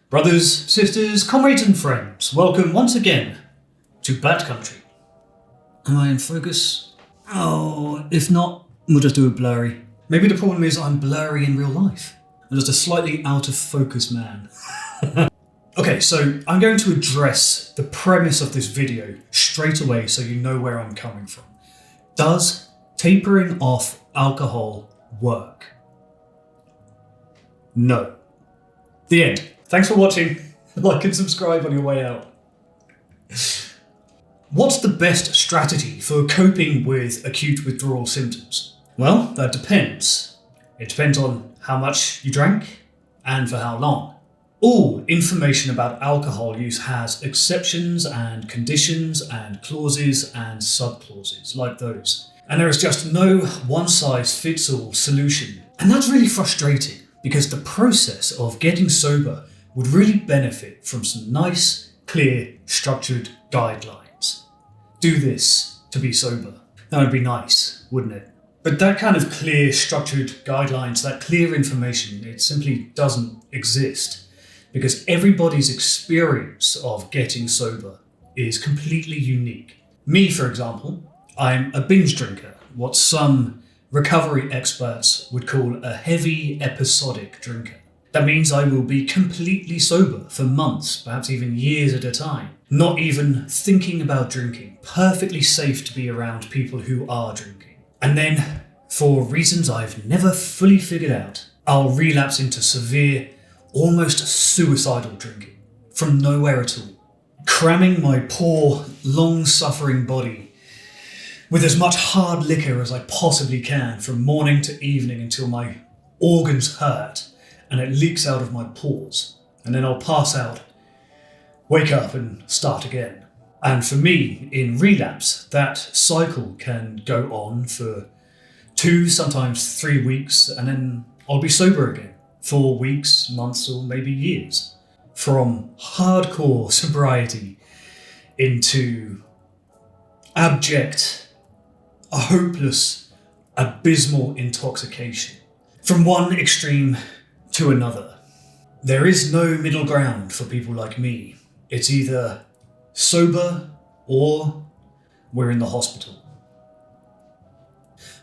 Brothers, sisters, comrades and friends, welcome once again to Bad Country. Am I in focus? Oh, if not, we'll just do a blurry. Maybe the problem is I'm blurry in real life. I'm just a slightly out of focus man. Okay, so I'm going to address the premise of this video straight away so you know where I'm coming from. Does tapering off alcohol work? No. The end. Thanks for watching. Like and subscribe on your way out. What's the best strategy for coping with acute withdrawal symptoms? Well, that depends. It depends on how much you drank and for how long. All information about alcohol use has exceptions and conditions and clauses and subclauses like those. And there is just no one-size-fits-all solution. And that's really frustrating because the process of getting sober would really benefit from some nice, clear, structured guidelines. Do this to be sober. That would be nice, wouldn't it? But that kind of clear, structured guidelines, that clear information, it simply doesn't exist because everybody's experience of getting sober is completely unique. Me, for example, I'm a binge drinker, what some recovery experts would call a heavy episodic drinker. That means I will be completely sober for months, perhaps even years at a time, not even thinking about drinking, perfectly safe to be around people who are drinking. And then, for reasons I've never fully figured out, I'll relapse into severe, almost suicidal drinking, from nowhere at all, cramming my poor, long-suffering body with as much hard liquor as I possibly can from morning to evening until my organs hurt and it leaks out of my pores, and then I'll pass out, wake up and start again. And for me, in relapse, that cycle can go on for 2, sometimes 3 weeks, and then I'll be sober again for weeks, months, or maybe years. From hardcore sobriety into abject, a hopeless, abysmal intoxication. From one extreme to another. There is no middle ground for people like me. It's either sober or we're in the hospital.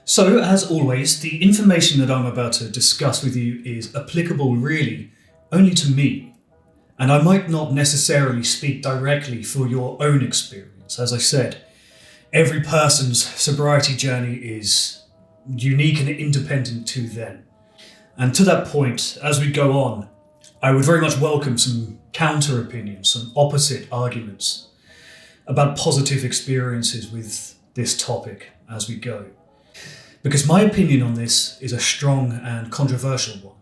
So, as always, the information that I'm about to discuss with you is applicable really only to me, and I might not necessarily speak directly for your own experience. As I said, every person's sobriety journey is unique and independent to them. And to that point, as we go on, I would very much welcome some counter opinions, some opposite arguments about positive experiences with this topic as we go. Because my opinion on this is a strong and controversial one.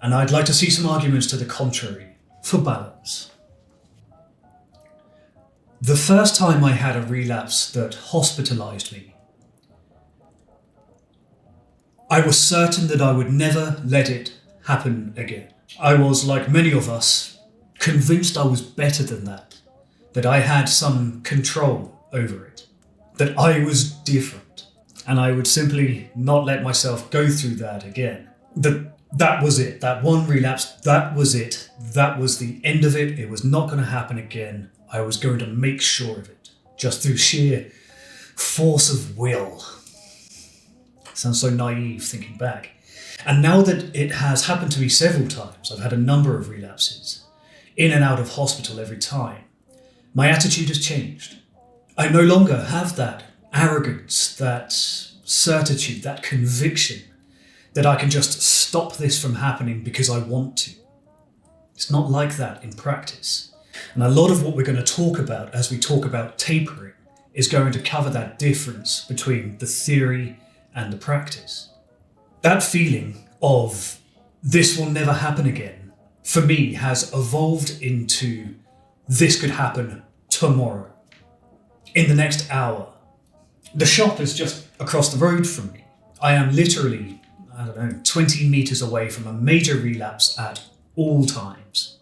And I'd like to see some arguments to the contrary, for balance. The first time I had a relapse that hospitalized me, I was certain that I would never let it happen again. I was, like many of us, convinced I was better than that I had some control over it, that I was different, and I would simply not let myself go through that again. That was it, that one relapse, that was it, that was the end of it, it was not going to happen again, I was going to make sure of it, just through sheer force of will. Sounds so naive thinking back. And now that it has happened to me several times, I've had a number of relapses, in and out of hospital every time, my attitude has changed. I no longer have that arrogance, that certitude, that conviction that I can just stop this from happening because I want to. It's not like that in practice. And a lot of what we're going to talk about as we talk about tapering is going to cover that difference between the theory and the practice. That feeling of this will never happen again, for me, has evolved into this could happen tomorrow, in the next hour. The shop is just across the road from me. I am literally, 20 meters away from a major relapse at all times.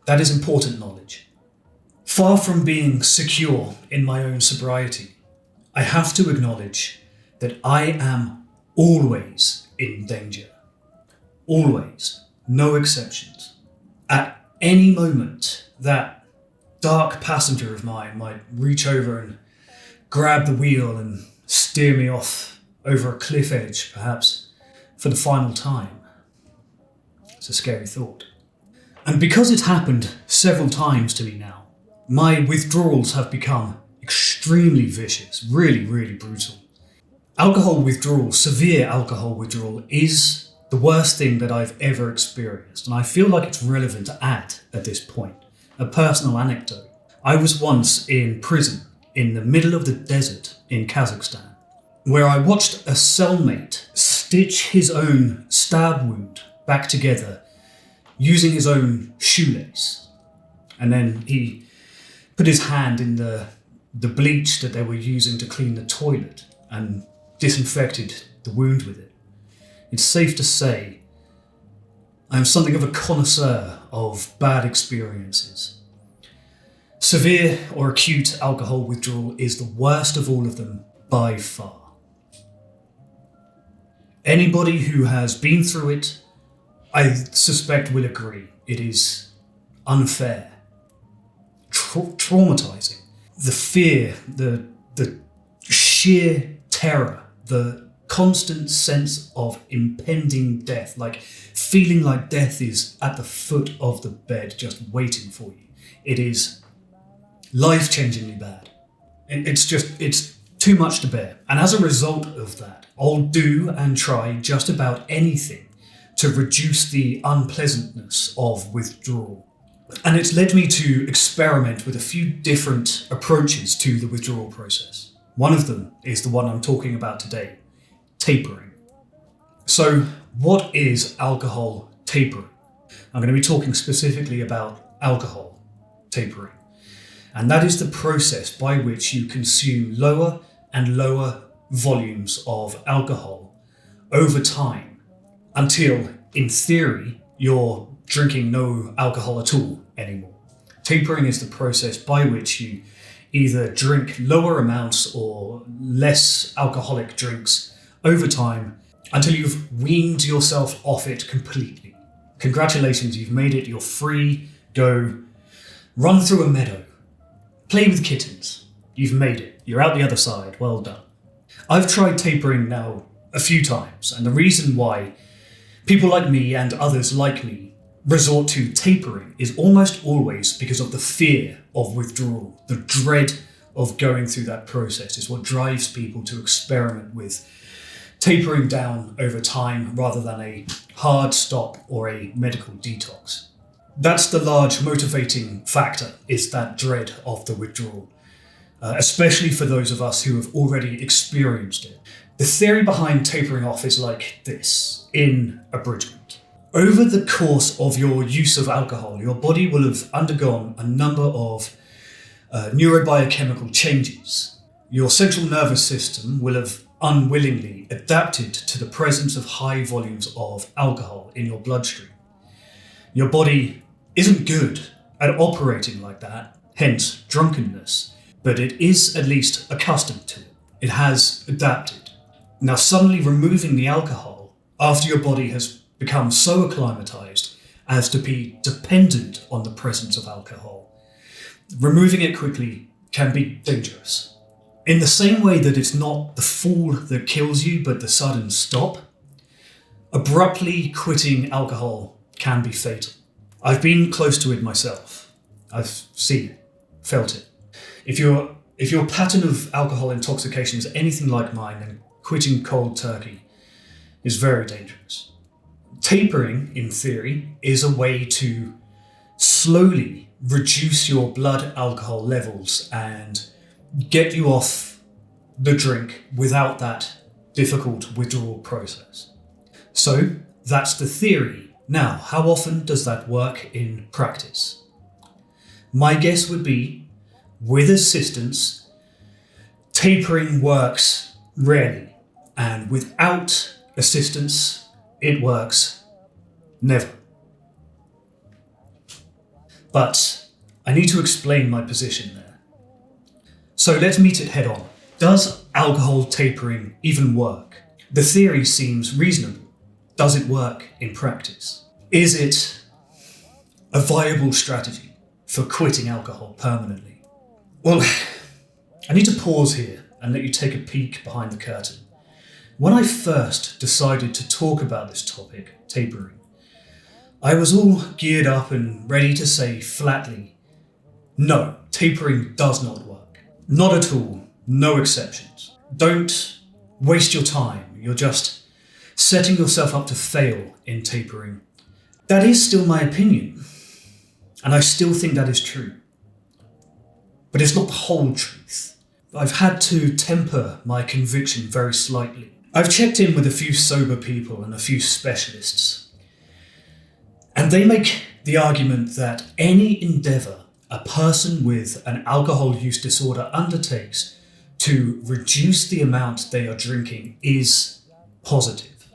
That is important knowledge. Far from being secure in my own sobriety, I have to acknowledge that I am always in danger. Always. No exceptions. At any moment, that dark passenger of mine might reach over and grab the wheel and steer me off over a cliff edge, perhaps for the final time. It's a scary thought. And because it's happened several times to me now, my withdrawals have become extremely vicious, really, really brutal. Alcohol withdrawal, severe alcohol withdrawal, is the worst thing that I've ever experienced, and I feel like it's relevant to add at this point. A personal anecdote. I was once in prison in the middle of the desert in Kazakhstan, where I watched a cellmate stitch his own stab wound back together using his own shoelace. And then he put his hand in the bleach that they were using to clean the toilet and disinfected the wound with it. It's safe to say I am something of a connoisseur of bad experiences. Severe or acute alcohol withdrawal is the worst of all of them by far. Anybody who has been through it, I suspect, will agree. It is unfair, traumatizing. The fear, the sheer terror, the constant sense of impending death, like feeling like death is at the foot of the bed just waiting for you. It is life-changingly bad. It's too much to bear. And as a result of that, I'll do and try just about anything to reduce the unpleasantness of withdrawal. And it's led me to experiment with a few different approaches to the withdrawal process. One of them is the one I'm talking about today, tapering. So, what is alcohol tapering? I'm going to be talking specifically about alcohol tapering. And that is the process by which you consume lower and lower volumes of alcohol over time until, in theory, you're drinking no alcohol at all anymore. Tapering is the process by which you either drink lower amounts or less alcoholic drinks over time until you've weaned yourself off it completely. Congratulations, you've made it, you're free, go run through a meadow, play with kittens. You've made it, you're out the other side, well done. I've tried tapering now a few times, and the reason why people like me and others like me resort to tapering is almost always because of the fear of withdrawal. The dread of going through that process is what drives people to experiment with tapering down over time rather than a hard stop or a medical detox. That's the large motivating factor, is that dread of the withdrawal, especially for those of us who have already experienced it. The theory behind tapering off is like this, in abridgment. Over the course of your use of alcohol, your body will have undergone a number of neurobiochemical changes. Your central nervous system will have unwillingly adapted to the presence of high volumes of alcohol in your bloodstream. Your body isn't good at operating like that, hence drunkenness, but it is at least accustomed to it. It has adapted. Now, suddenly removing the alcohol after your body has become so acclimatized as to be dependent on the presence of alcohol, removing it quickly can be dangerous. In the same way that it's not the fall that kills you, but the sudden stop, abruptly quitting alcohol can be fatal. I've been close to it myself. I've seen it, felt it. If your pattern of alcohol intoxication is anything like mine, then quitting cold turkey is very dangerous. Tapering, in theory, is a way to slowly reduce your blood alcohol levels and get you off the drink without that difficult withdrawal process. So that's the theory. Now, how often does that work in practice? My guess would be, with assistance, tapering works rarely, and without assistance, it works never. But I need to explain my position there. So let's meet it head on. Does alcohol tapering even work? The theory seems reasonable. Does it work in practice? Is it a viable strategy for quitting alcohol permanently? Well, I need to pause here and let you take a peek behind the curtain. When I first decided to talk about this topic, tapering, I was all geared up and ready to say flatly, no, tapering does not work. Not at all, no exceptions. Don't waste your time, you're just setting yourself up to fail in tapering. That is still my opinion, and I still think that is true. But it's not the whole truth. I've had to temper my conviction very slightly. I've checked in with a few sober people and a few specialists, and they make the argument that any endeavour a person with an alcohol use disorder undertakes to reduce the amount they are drinking is positive.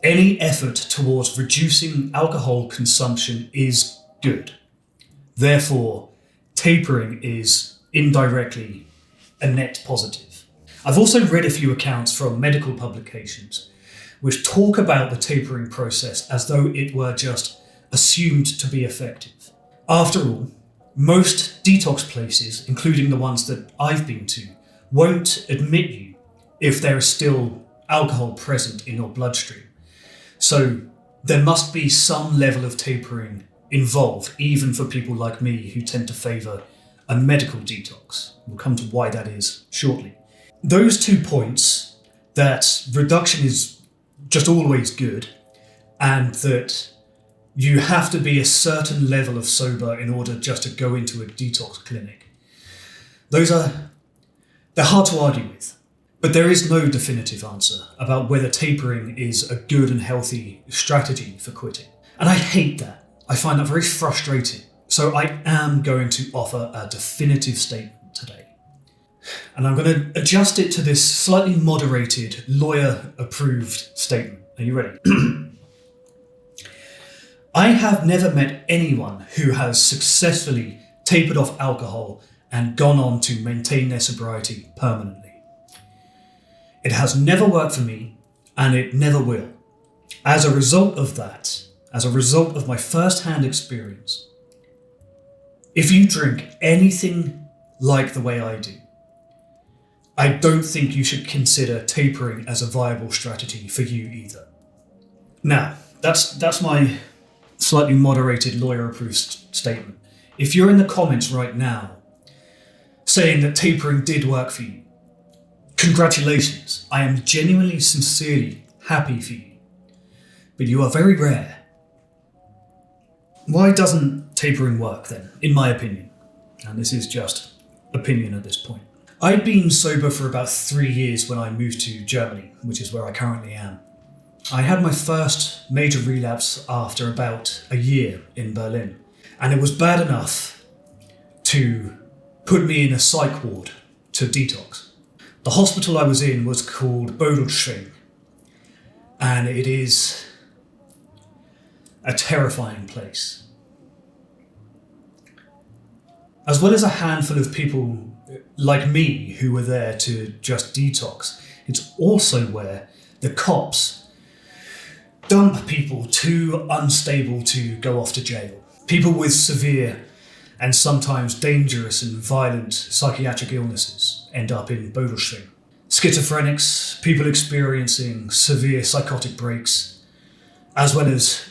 Any effort towards reducing alcohol consumption is good. Therefore, tapering is indirectly a net positive. I've also read a few accounts from medical publications which talk about the tapering process as though it were just assumed to be effective. After all, most detox places, including the ones that I've been to, won't admit you if there is still alcohol present in your bloodstream. So there must be some level of tapering involved, even for people like me who tend to favour a medical detox. We'll come to why that is shortly. Those 2 points, that reduction is just always good, and that you have to be a certain level of sober in order just to go into a detox clinic. They're hard to argue with, but there is no definitive answer about whether tapering is a good and healthy strategy for quitting. And I hate that. I find that very frustrating. So I am going to offer a definitive statement today. And I'm going to adjust it to this slightly moderated, lawyer-approved statement. Are you ready? I have never met anyone who has successfully tapered off alcohol and gone on to maintain their sobriety permanently. It has never worked for me, and it never will. As a result of that, as a result of my first-hand experience, if you drink anything like the way I do, I don't think you should consider tapering as a viable strategy for you either. Now, that's my slightly moderated lawyer-approved statement. If you're in the comments right now saying that tapering did work for you, congratulations. I am genuinely, sincerely happy for you. But you are very rare. Why doesn't tapering work then, in my opinion? And this is just opinion at this point. I'd been sober for about 3 years when I moved to Germany, which is where I currently am. I had my first major relapse after about a year in Berlin, and it was bad enough to put me in a psych ward to detox. The hospital I was in was called Bodelschwing, and it is a terrifying place. As well as a handful of people like me who were there to just detox, it's also where the cops dump people too unstable to go off to jail. People with severe and sometimes dangerous and violent psychiatric illnesses end up in Bodelschwing. Schizophrenics, people experiencing severe psychotic breaks, as well as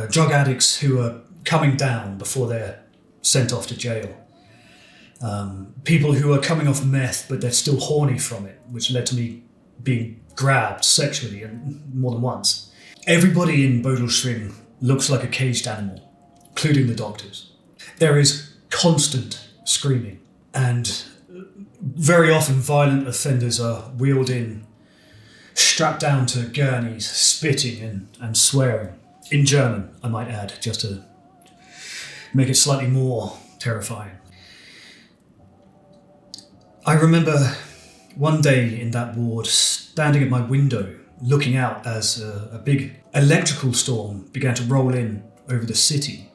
drug addicts who are coming down before they're sent off to jail. People who are coming off meth but they're still horny from it, which led to me being grabbed sexually and more than once. Everybody in Bodelschwing looks like a caged animal, including the doctors. There is constant screaming, and very often violent offenders are wheeled in, strapped down to gurneys, spitting and swearing. In German, I might add, just to make it slightly more terrifying. I remember one day in that ward, standing at my window, looking out as a big electrical storm began to roll in over the city.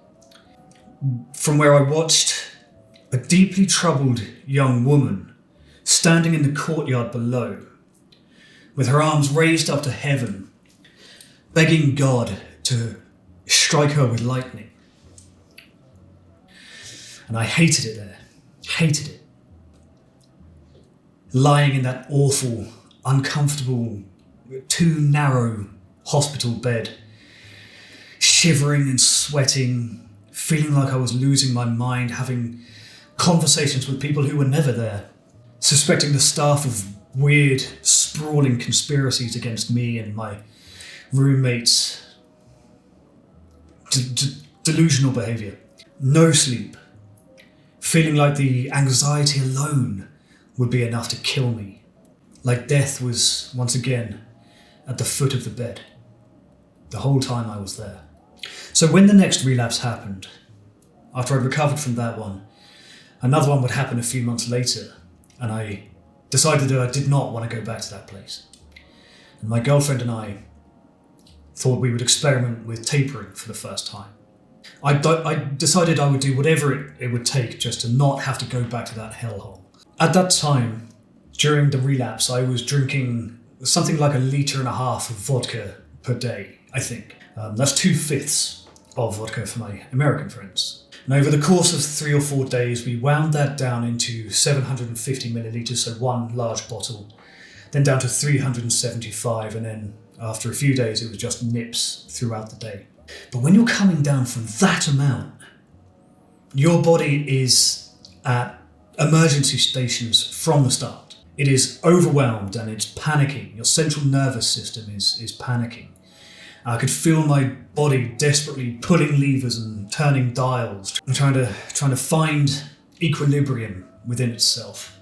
From where I watched a deeply troubled young woman standing in the courtyard below, with her arms raised up to heaven, begging God to strike her with lightning. And I hated it there. Hated it. Lying in that awful, uncomfortable, too narrow hospital bed, shivering and sweating, feeling like I was losing my mind, having conversations with people who were never there, suspecting the staff of weird, sprawling conspiracies against me and my roommates. Delusional behaviour. No sleep. Feeling like the anxiety alone would be enough to kill me. Like death was, once again, at the foot of the bed. The whole time I was there. So when the next relapse happened, after I'd recovered from that one, another one would happen a few months later, and I decided that I did not want to go back to that place. And my girlfriend and I thought we would experiment with tapering for the first time. I decided I would do whatever it would take just to not have to go back to that hellhole. At that time, during the relapse, I was drinking something like 1.5 litres of vodka per day, I think. That's 2/5 of vodka for my American friends. And over the course of 3 or 4 days, we wound that down into 750 millilitres, so one large bottle, then down to 375, and then after a few days, it was just nips throughout the day. But when you're coming down from that amount, your body is at emergency stations from the start. It is overwhelmed and it's panicking. Your central nervous system is panicking. I could feel my body desperately pulling levers and turning dials, trying to find equilibrium within itself.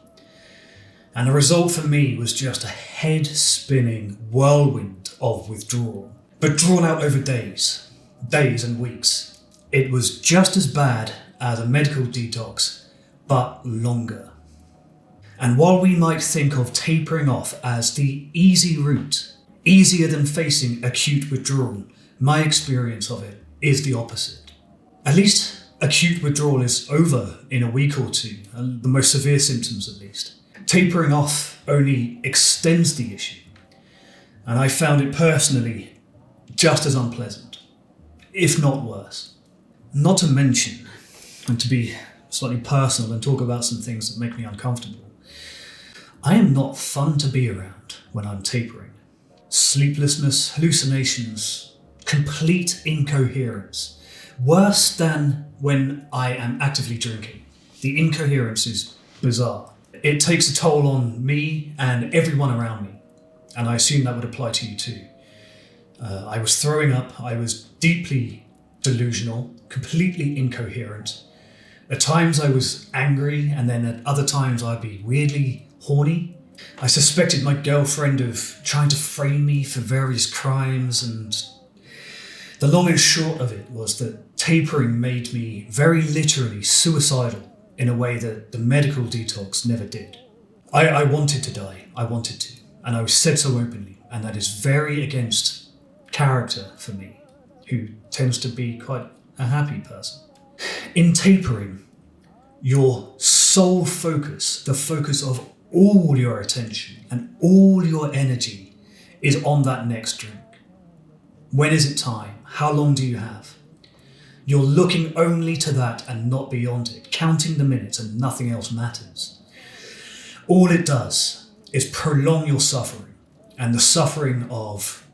And the result for me was just a head-spinning whirlwind of withdrawal, but drawn out over days and weeks. It was just as bad as a medical detox, but longer. And while we might think of tapering off as the easy route, easier than facing acute withdrawal, my experience of it is the opposite. At least acute withdrawal is over in a week or two, the most severe symptoms at least. Tapering off only extends the issue, and I found it personally just as unpleasant, if not worse. Not to mention, and to be slightly personal and talk about some things that make me uncomfortable, I am not fun to be around when I'm tapering. Sleeplessness, hallucinations, complete incoherence. Worse than when I am actively drinking. The incoherence is bizarre. It takes a toll on me and everyone around me, and I assume that would apply to you too. I was throwing up, I was deeply delusional, completely incoherent. At times I was angry, and then at other times I'd be weirdly horny. I suspected my girlfriend of trying to frame me for various crimes, and the long and short of it was that tapering made me very literally suicidal in a way that the medical detox never did. I wanted to die, I wanted to, and I said so openly, and that is very against character for me, who tends to be quite a happy person. In tapering, your sole focus, the focus of all your attention and all your energy is on that next drink. When is it time? How long do you have? You're looking only to that and not beyond it, counting the minutes, and nothing else matters. All it does is prolong your suffering and the suffering of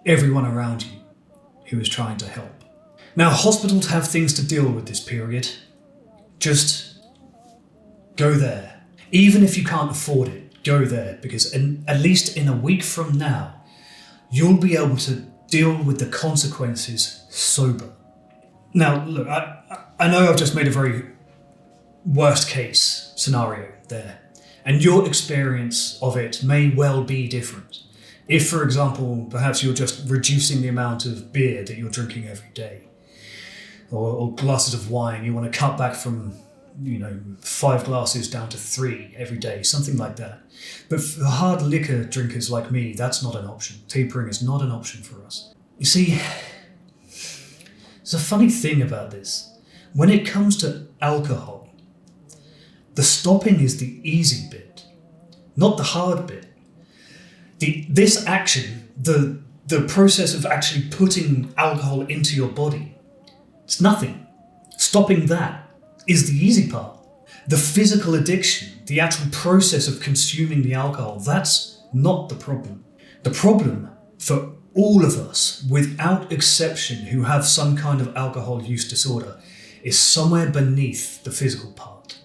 everyone around you who is trying to help. Now, hospitals have things to deal with this period. Just go there. Even if you can't afford it, go there, because at least in a week from now, you'll be able to deal with the consequences sober. Now, look, I know I've just made a very worst case scenario there, and your experience of it may well be different. If, for example, perhaps you're just reducing the amount of beer that you're drinking every day, or glasses of wine, you want to cut back from 5 glasses down to 3 every day, something like that. But for hard liquor drinkers like me, that's not an option. Tapering is not an option for us. You see, there's a funny thing about this. When it comes to alcohol, the stopping is the easy bit, not the hard bit. This action, the process of actually putting alcohol into your body, it's nothing. Stopping that is the easy part. The physical addiction, the actual process of consuming the alcohol, that's not the problem. The problem for all of us, without exception, who have some kind of alcohol use disorder, is somewhere beneath the physical part.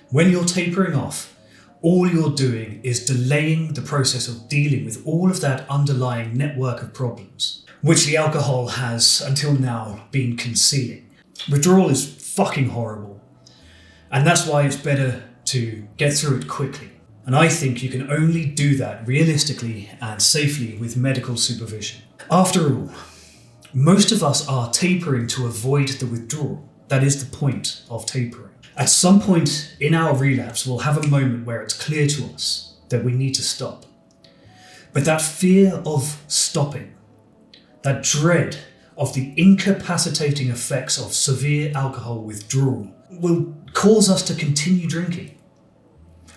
When you're tapering off, all you're doing is delaying the process of dealing with all of that underlying network of problems, which the alcohol has until now been concealing. Withdrawal is fucking horrible. And that's why it's better to get through it quickly. And I think you can only do that realistically and safely with medical supervision. After all, most of us are tapering to avoid the withdrawal. That is the point of tapering. At some point in our relapse, we'll have a moment where it's clear to us that we need to stop. But that fear of stopping, that dread of the incapacitating effects of severe alcohol withdrawal, will cause us to continue drinking.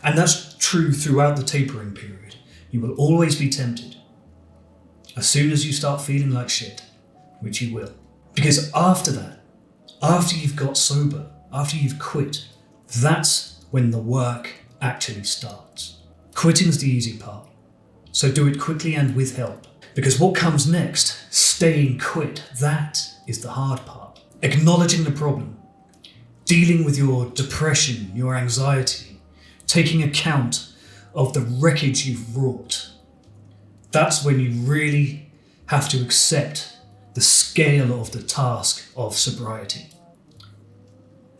And that's true throughout the tapering period. You will always be tempted. As soon as you start feeling like shit, which you will. Because after that, after you've got sober, after you've quit, that's when the work actually starts. Quitting's the easy part. So do it quickly and with help. Because what comes next, staying quit, that is the hard part. Acknowledging the problem, dealing with your depression, your anxiety, taking account of the wreckage you've wrought. That's when you really have to accept the scale of the task of sobriety.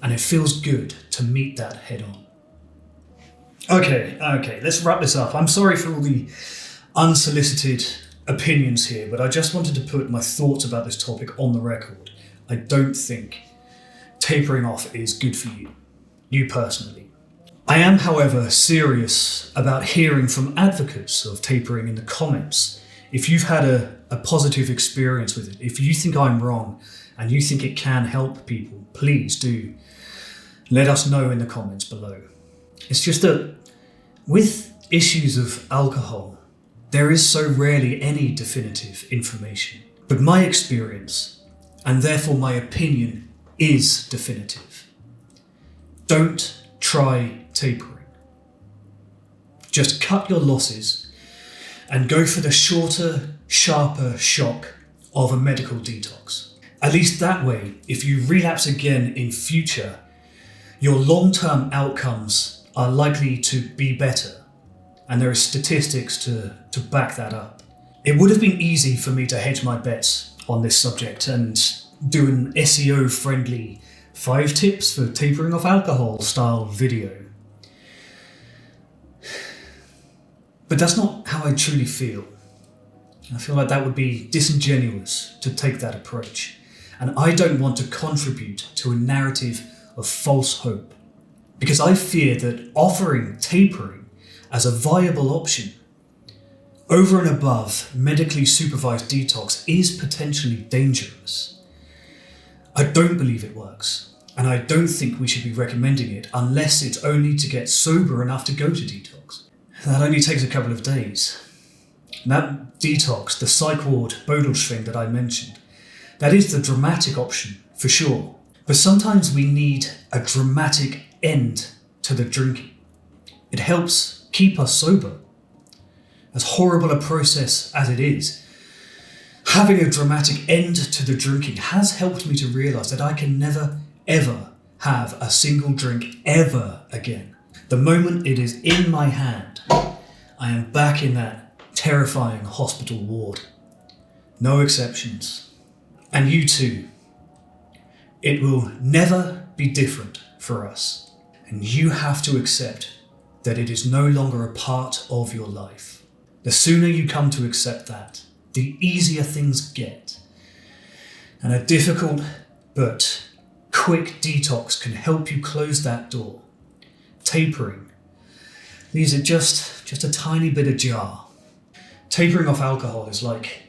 And it feels good to meet that head on. Okay, let's wrap this up. I'm sorry for all the unsolicited opinions here, but I just wanted to put my thoughts about this topic on the record. I don't think tapering off is good for you personally. I am, however, serious about hearing from advocates of tapering in the comments. If you've had a positive experience with it, if you think I'm wrong and you think it can help people, please do let us know in the comments below. It's just that with issues of alcohol, there is so rarely any definitive information. But my experience, and therefore my opinion, is definitive. Don't try tapering. Just cut your losses and go for the shorter, sharper shock of a medical detox. At least that way, if you relapse again in future, your long-term outcomes are likely to be better. And there are statistics to back that up. It would have been easy for me to hedge my bets on this subject and do an SEO-friendly 5 tips for tapering off alcohol style video. But that's not how I truly feel. I feel like that would be disingenuous to take that approach. And I don't want to contribute to a narrative of false hope. Because I fear that offering tapering as a viable option over and above medically supervised detox is potentially dangerous. I don't believe it works, and I don't think we should be recommending it unless it's only to get sober enough to go to detox. That only takes a couple of days. And that detox, the psych ward Bodelschwing that I mentioned, that is the dramatic option for sure. But sometimes we need a dramatic end to the drinking. It helps keep us sober. As horrible a process as it is, having a dramatic end to the drinking has helped me to realise that I can never, ever have a single drink ever again. The moment it is in my hand, I am back in that terrifying hospital ward. No exceptions. And you too. It will never be different for us. And you have to accept that it is no longer a part of your life. The sooner you come to accept that, the easier things get. And a difficult but quick detox can help you close that door. Tapering leaves it just a tiny bit ajar. Tapering off alcohol is like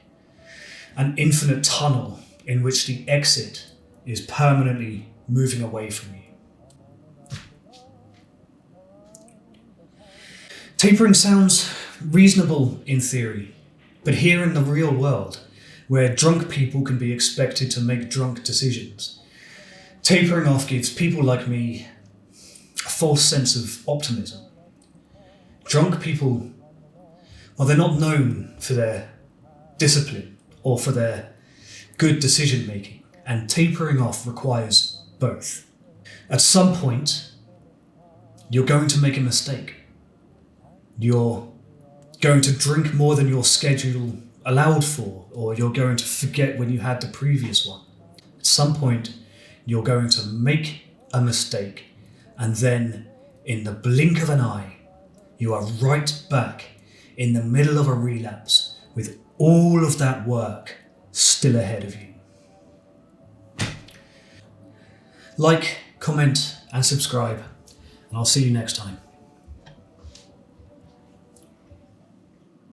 an infinite tunnel in which the exit is permanently moving away from you. Tapering sounds reasonable in theory, but here in the real world, where drunk people can be expected to make drunk decisions, Tapering off gives people like me a false sense of optimism. Drunk people, well, they're not known for their discipline or for their good decision making, and tapering off requires both. At some point, you're going to make a mistake. You're going to drink more than your schedule allowed for, or you're going to forget when you had the previous one. At some point, you're going to make a mistake, and then in the blink of an eye, you are right back in the middle of a relapse with all of that work still ahead of you. Like, comment, and subscribe, and I'll see you next time.